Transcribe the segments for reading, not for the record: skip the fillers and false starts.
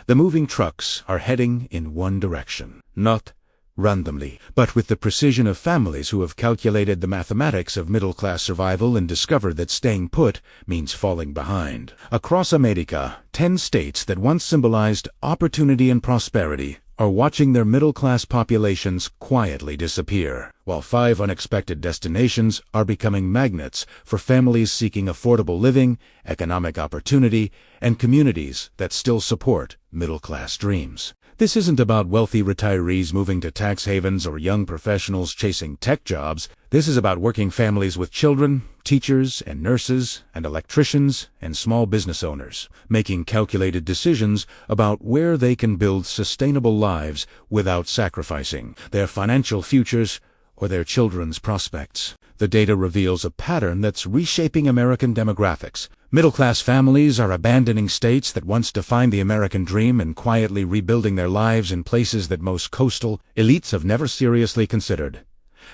The moving trucks are heading in one direction, not randomly, but with the precision of families who have calculated the mathematics of middle-class survival and discovered that staying put means falling behind. Across America, 10 states that once symbolized opportunity and prosperity are watching their middle-class populations quietly disappear, while 5 unexpected destinations are becoming magnets for families seeking affordable living, economic opportunity, and communities that still support middle-class dreams. This isn't about wealthy retirees moving to tax havens or young professionals chasing tech jobs. This is about working families with children, teachers and nurses and electricians and small business owners, making calculated decisions about where they can build sustainable lives without sacrificing their financial futures or their children's prospects. The data reveals a pattern that's reshaping American demographics. Middle-class families are abandoning states that once defined the American dream and quietly rebuilding their lives in places that most coastal elites have never seriously considered.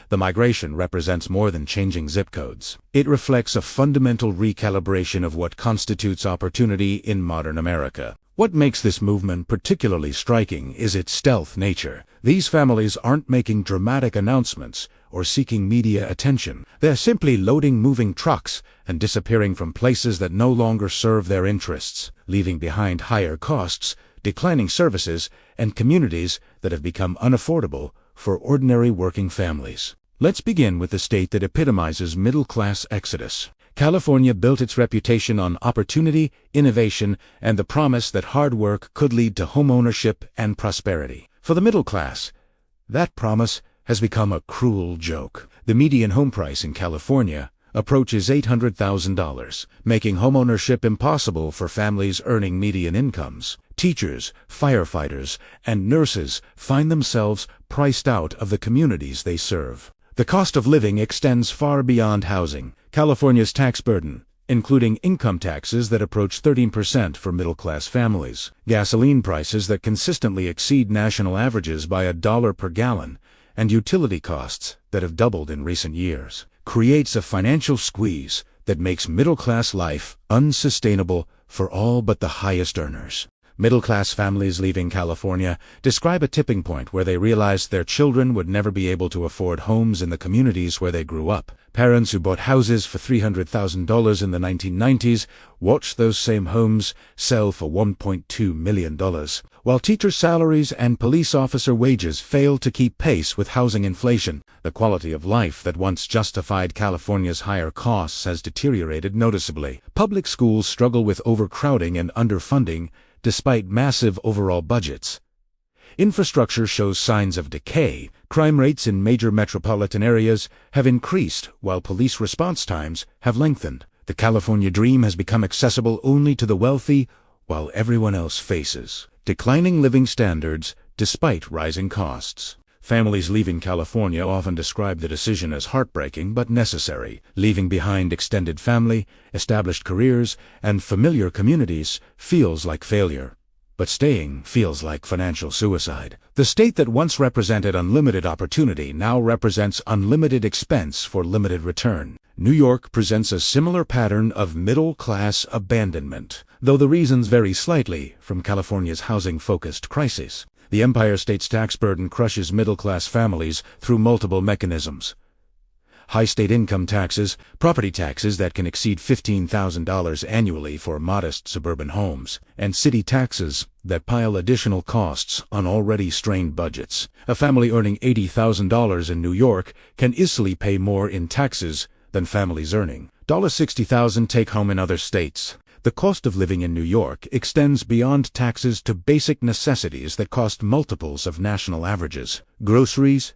The migration represents more than changing zip codes. It reflects a fundamental recalibration of what constitutes opportunity in modern America. What makes this movement particularly striking is its stealth nature. These families aren't making dramatic announcements or seeking media attention. They're simply loading moving trucks and disappearing from places that no longer serve their interests, leaving behind higher costs, declining services, and communities that have become unaffordable for ordinary working families. Let's begin with the state that epitomizes middle-class exodus. California built its reputation on opportunity, innovation, and the promise that hard work could lead to homeownership and prosperity. For the middle class, that promise has become a cruel joke. The median home price in California approaches $800,000, making homeownership impossible for families earning median incomes. Teachers, firefighters, and nurses find themselves priced out of the communities they serve. The cost of living extends far beyond housing. California's tax burden, including income taxes that approach 13% for middle-class families, gasoline prices that consistently exceed national averages by $1 per gallon, and utility costs that have doubled in recent years, creates a financial squeeze that makes middle-class life unsustainable for all but the highest earners. Middle-class families leaving California describe a tipping point where they realized their children would never be able to afford homes in the communities where they grew up. Parents who bought houses for $300,000 in the 1990s watched those same homes sell for $1.2 million, while teacher salaries and police officer wages failed to keep pace with housing inflation. The quality of life that once justified California's higher costs has deteriorated noticeably. Public schools struggle with overcrowding and underfunding, despite massive overall budgets. Infrastructure shows signs of decay. Crime rates in major metropolitan areas have increased, while police response times have lengthened. The California dream has become accessible only to the wealthy, while everyone else faces declining living standards despite rising costs. Families leaving California often describe the decision as heartbreaking but necessary. Leaving behind extended family, established careers, and familiar communities feels like failure. But staying feels like financial suicide. The state that once represented unlimited opportunity now represents unlimited expense for limited return. New York presents a similar pattern of middle-class abandonment, though the reasons vary slightly from California's housing-focused crisis. The Empire State's tax burden crushes middle-class families through multiple mechanisms. High state income taxes, property taxes that can exceed $15,000 annually for modest suburban homes, and city taxes that pile additional costs on already strained budgets. A family earning $80,000 in New York can easily pay more in taxes than families earning $60,000 take-home in other states. The cost of living in New York extends beyond taxes to basic necessities that cost multiples of national averages. Groceries,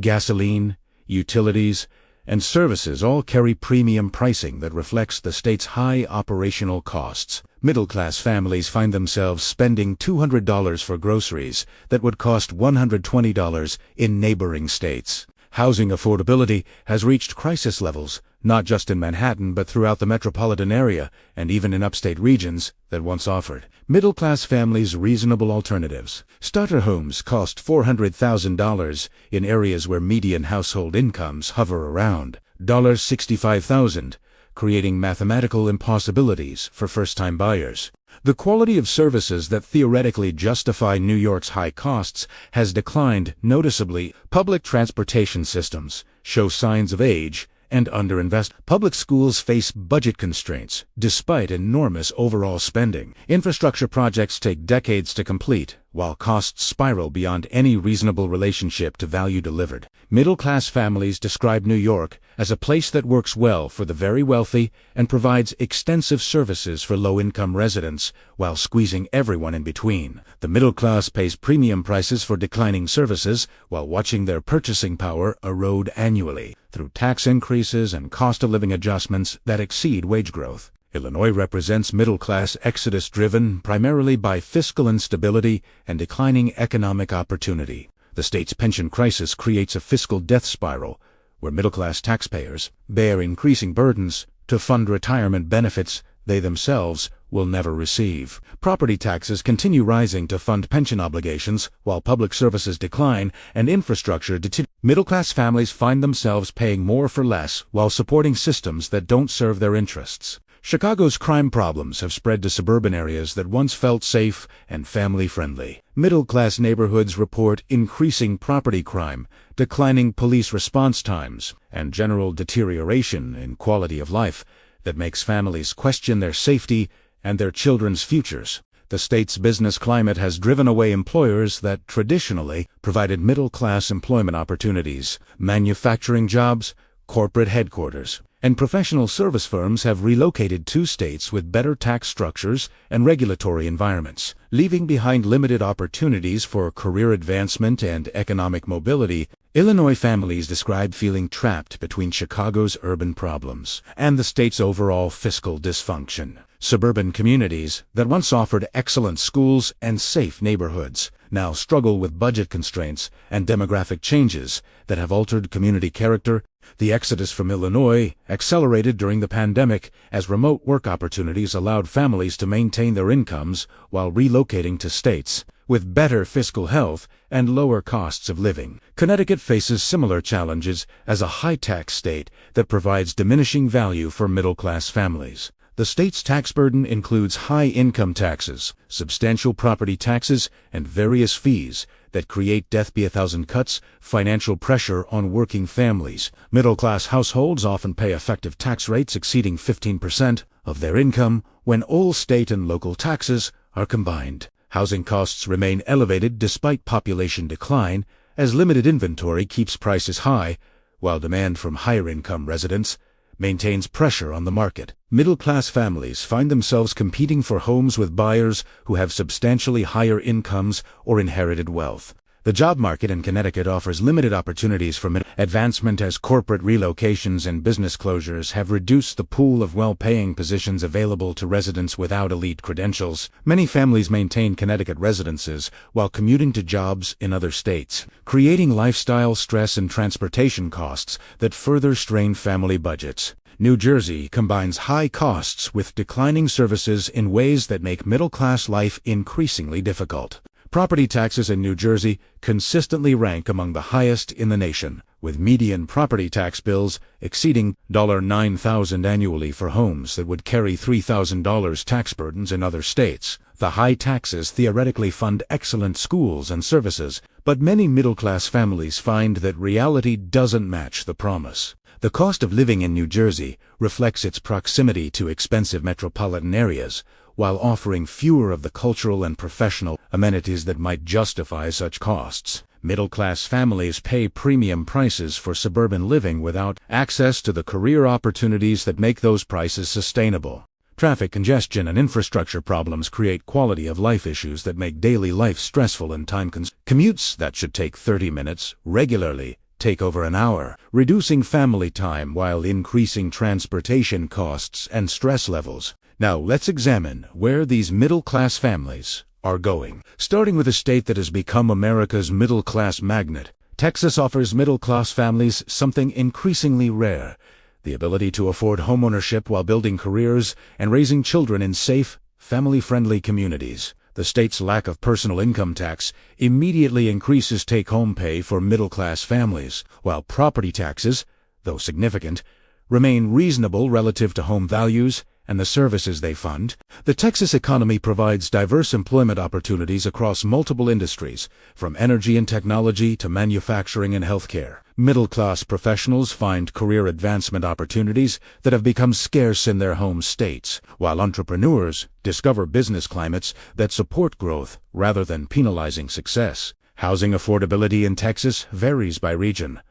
gasoline, utilities, and services all carry premium pricing that reflects the state's high operational costs. Middle-class families find themselves spending $200 for groceries that would cost $120 in neighboring states. Housing affordability has reached crisis levels, not just in Manhattan but throughout the metropolitan area and even in upstate regions that once offered middle-class families reasonable alternatives. Starter homes cost $400,000 in areas where median household incomes hover around $65,000, creating mathematical impossibilities for first-time buyers. The quality of services that theoretically justify New York's high costs has declined noticeably. Public transportation systems show signs of age and underinvest. Public schools face budget constraints despite enormous overall spending. Infrastructure projects take decades to complete, while costs spiral beyond any reasonable relationship to value delivered. Middle-class families describe New York as a place that works well for the very wealthy and provides extensive services for low-income residents while squeezing everyone in between. The middle class pays premium prices for declining services while watching their purchasing power erode annually through tax increases and cost-of-living adjustments that exceed wage growth. Illinois represents middle-class exodus driven primarily by fiscal instability and declining economic opportunity. The state's pension crisis creates a fiscal death spiral where middle-class taxpayers bear increasing burdens to fund retirement benefits they themselves will never receive. Property taxes continue rising to fund pension obligations while public services decline and infrastructure deteriorates. Middle-class families find themselves paying more for less while supporting systems that don't serve their interests. Chicago's crime problems have spread to suburban areas that once felt safe and family-friendly. Middle-class neighborhoods report increasing property crime, declining police response times, and general deterioration in quality of life that makes families question their safety and their children's futures. The state's business climate has driven away employers that traditionally provided middle-class employment opportunities. Manufacturing jobs, corporate headquarters, and professional service firms have relocated to states with better tax structures and regulatory environments, leaving behind limited opportunities for career advancement and economic mobility. Illinois families describe feeling trapped between Chicago's urban problems and the state's overall fiscal dysfunction. Suburban communities that once offered excellent schools and safe neighborhoods now struggle with budget constraints and demographic changes that have altered community character. The exodus from Illinois accelerated during the pandemic as remote work opportunities allowed families to maintain their incomes while relocating to states with better fiscal health and lower costs of living. Connecticut faces similar challenges as a high-tax state that provides diminishing value for middle-class families. The state's tax burden includes high income taxes, substantial property taxes, and various fees that create death by a thousand cuts financial pressure on working families. Middle-class households often pay effective tax rates exceeding 15% of their income when all state and local taxes are combined. Housing costs remain elevated despite population decline, as limited inventory keeps prices high, while demand from higher-income residents maintains pressure on the market. Middle-class families find themselves competing for homes with buyers who have substantially higher incomes or inherited wealth. The job market in Connecticut offers limited opportunities for advancement as corporate relocations and business closures have reduced the pool of well-paying positions available to residents without elite credentials. Many families maintain Connecticut residences while commuting to jobs in other states, creating lifestyle stress and transportation costs that further strain family budgets. New Jersey combines high costs with declining services in ways that make middle-class life increasingly difficult. Property taxes in New Jersey consistently rank among the highest in the nation, with median property tax bills exceeding $9,000 annually for homes that would carry $3,000 tax burdens in other states. The high taxes theoretically fund excellent schools and services, but many middle-class families find that reality doesn't match the promise. The cost of living in New Jersey reflects its proximity to expensive metropolitan areas, while offering fewer of the cultural and professional amenities that might justify such costs. Middle-class families pay premium prices for suburban living without access to the career opportunities that make those prices sustainable. Traffic congestion and infrastructure problems create quality-of-life issues that make daily life stressful and time-consuming. Commutes that should take 30 minutes regularly take over an hour, reducing family time while increasing transportation costs and stress levels. Now let's examine where these middle-class families are going. Starting with a state that has become America's middle-class magnet, Texas offers middle-class families something increasingly rare: the ability to afford homeownership while building careers and raising children in safe, family-friendly communities. The state's lack of personal income tax immediately increases take-home pay for middle-class families, while property taxes, though significant, remain reasonable relative to home values and the services they fund. The Texas economy provides diverse employment opportunities across multiple industries, from energy and technology to manufacturing and healthcare. Middle-class professionals find career advancement opportunities that have become scarce in their home states, while entrepreneurs discover business climates that support growth rather than penalizing success. Housing affordability in Texas varies by region,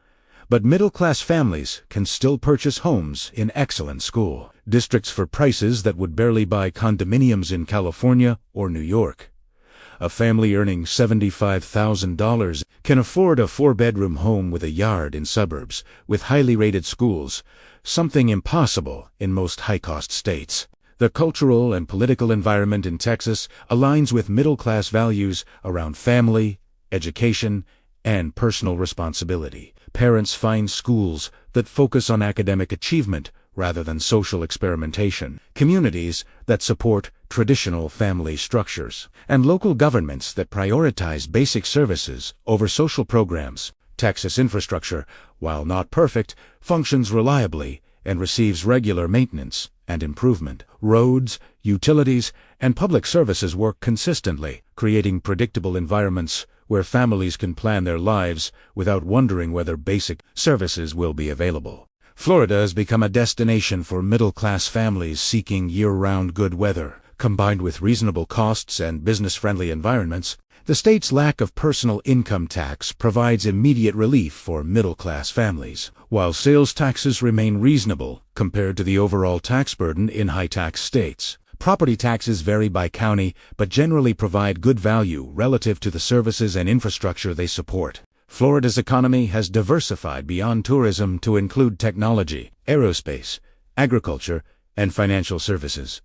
but middle-class families can still purchase homes in excellent school districts for prices that would barely buy condominiums in California or New York. A family earning $75,000 can afford a 4-bedroom home with a yard in suburbs with highly rated schools, something impossible in most high-cost states. The cultural and political environment in Texas aligns with middle-class values around family, education, and personal responsibility. Parents find schools that focus on academic achievement rather than social experimentation, communities that support traditional family structures, and local governments that prioritize basic services over social programs. Texas infrastructure, while not perfect, functions reliably and receives regular maintenance and improvement. Roads, utilities, and public services work consistently, creating predictable environments where families can plan their lives without wondering whether basic services will be available. Florida has become a destination for middle-class families seeking year-round good weather. Combined with reasonable costs and business-friendly environments, the state's lack of personal income tax provides immediate relief for middle-class families, while sales taxes remain reasonable compared to the overall tax burden in high-tax states. Property taxes vary by county, but generally provide good value relative to the services and infrastructure they support. Florida's economy has diversified beyond tourism to include technology, aerospace, agriculture, and financial services,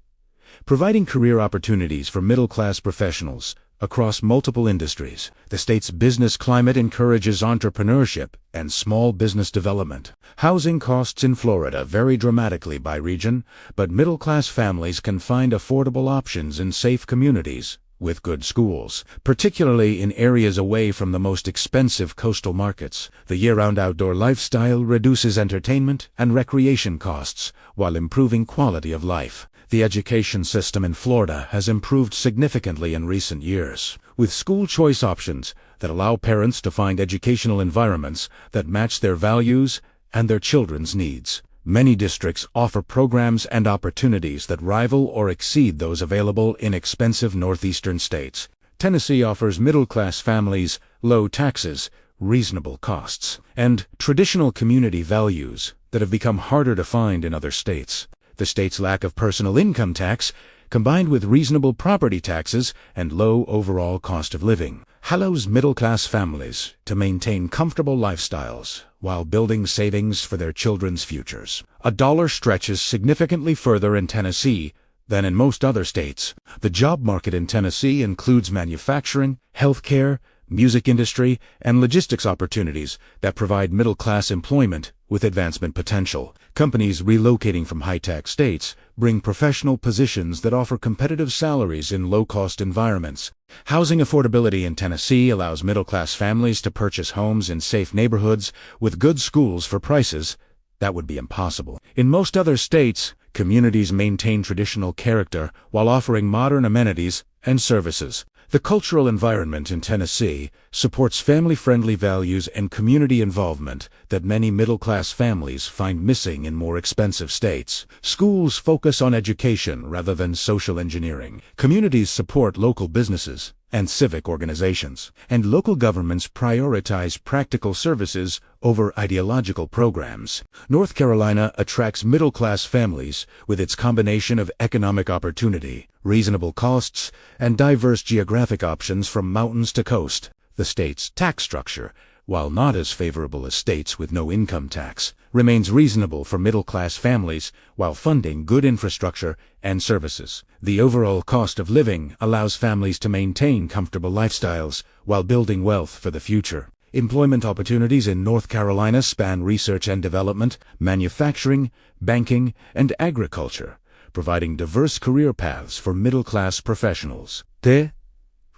providing career opportunities for middle-class professionals across multiple industries. The state's business climate encourages entrepreneurship and small business development. Housing costs in Florida vary dramatically by region, but middle-class families can find affordable options in safe communities with good schools, particularly in areas away from the most expensive coastal markets. The year-round outdoor lifestyle reduces entertainment and recreation costs while improving quality of life. The education system in Florida has improved significantly in recent years, with school choice options that allow parents to find educational environments that match their values and their children's needs. Many districts offer programs and opportunities that rival or exceed those available in expensive northeastern states. Tennessee offers middle-class families low taxes, reasonable costs, and traditional community values that have become harder to find in other states. The state's lack of personal income tax, combined with reasonable property taxes and low overall cost of living, allows middle-class families to maintain comfortable lifestyles while building savings for their children's futures. A dollar stretches significantly further in Tennessee than in most other states. The job market in Tennessee includes manufacturing, healthcare, music industry, and logistics opportunities that provide middle-class employment with advancement potential. Companies relocating from high-tax states bring professional positions that offer competitive salaries in low-cost environments. Housing affordability in Tennessee allows middle-class families to purchase homes in safe neighborhoods with good schools for prices that would be impossible in most other states. Communities maintain traditional character while offering modern amenities and services. The cultural environment in Tennessee supports family-friendly values and community involvement that many middle-class families find missing in more expensive states. Schools focus on education rather than social engineering. Communities support local businesses and civic organizations, and local governments prioritize practical services over ideological programs. North Carolina attracts middle-class families with its combination of economic opportunity, reasonable costs, and diverse geographic options from mountains to coast. The state's tax structure, while not as favorable as states with no income tax, remains reasonable for middle-class families while funding good infrastructure and services. The overall cost of living allows families to maintain comfortable lifestyles while building wealth for the future. Employment opportunities in North Carolina span research and development, manufacturing, banking, and agriculture, providing diverse career paths for middle-class professionals.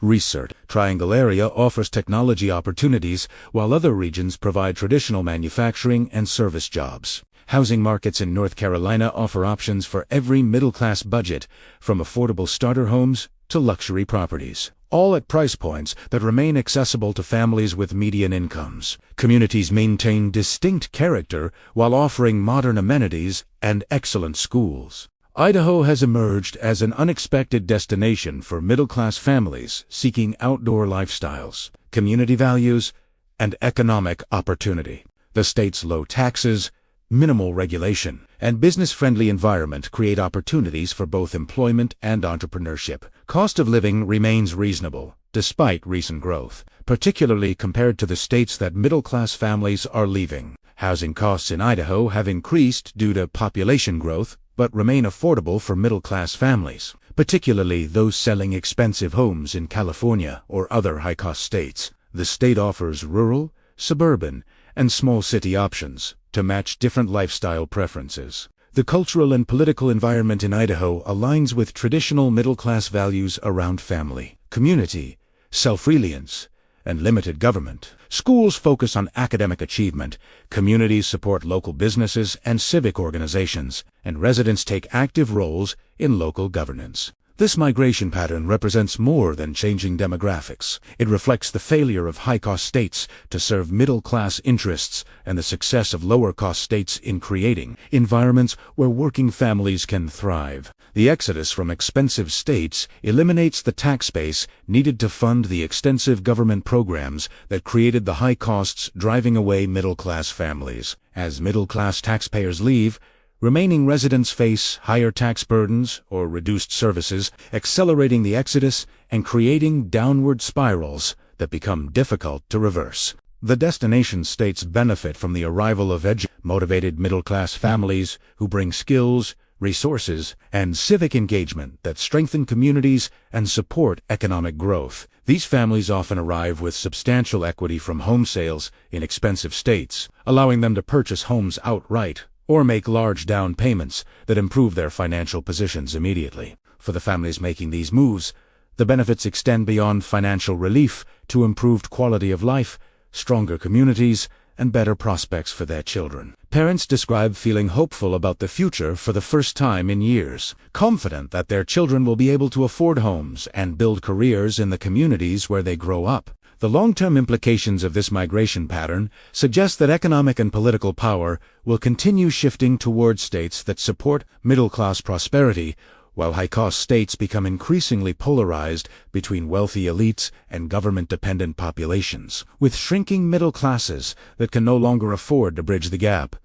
Research. Triangle area offers technology opportunities, while other regions provide traditional manufacturing and service jobs. Housing markets in North Carolina offer options for every middle-class budget, from affordable starter homes to luxury properties, all at price points that remain accessible to families with median incomes. Communities maintain distinct character while offering modern amenities and excellent schools. Idaho has emerged as an unexpected destination for middle-class families seeking outdoor lifestyles, community values, and economic opportunity. The state's low taxes, minimal regulation, and business-friendly environment create opportunities for both employment and entrepreneurship. Cost of living remains reasonable, despite recent growth, particularly compared to the states that middle-class families are leaving. Housing costs in Idaho have increased due to population growth, but remain affordable for middle-class families, particularly those selling expensive homes in California or other high-cost states. The state offers rural, suburban, and small city options to match different lifestyle preferences. The cultural and political environment in Idaho aligns with traditional middle-class values around family, community, self-reliance, and limited government. Schools focus on academic achievement, communities support local businesses and civic organizations, and residents take active roles in local governance. This migration pattern represents more than changing demographics. It reflects the failure of high-cost states to serve middle-class interests and the success of lower-cost states in creating environments where working families can thrive. The exodus from expensive states eliminates the tax base needed to fund the extensive government programs that created the high costs driving away middle-class families. As middle-class taxpayers leave, remaining residents face higher tax burdens or reduced services, accelerating the exodus and creating downward spirals that become difficult to reverse. The destination states benefit from the arrival of motivated middle-class families who bring skills, resources, and civic engagement that strengthen communities and support economic growth. These families often arrive with substantial equity from home sales in expensive states, allowing them to purchase homes outright or make large down payments that improve their financial positions immediately. For the families making these moves, the benefits extend beyond financial relief to improved quality of life, stronger communities, and better prospects for their children. Parents describe feeling hopeful about the future for the first time in years, confident that their children will be able to afford homes and build careers in the communities where they grow up. The long-term implications of this migration pattern suggest that economic and political power will continue shifting toward states that support middle-class prosperity, while high-cost states become increasingly polarized between wealthy elites and government-dependent populations, with shrinking middle classes that can no longer afford to bridge the gap.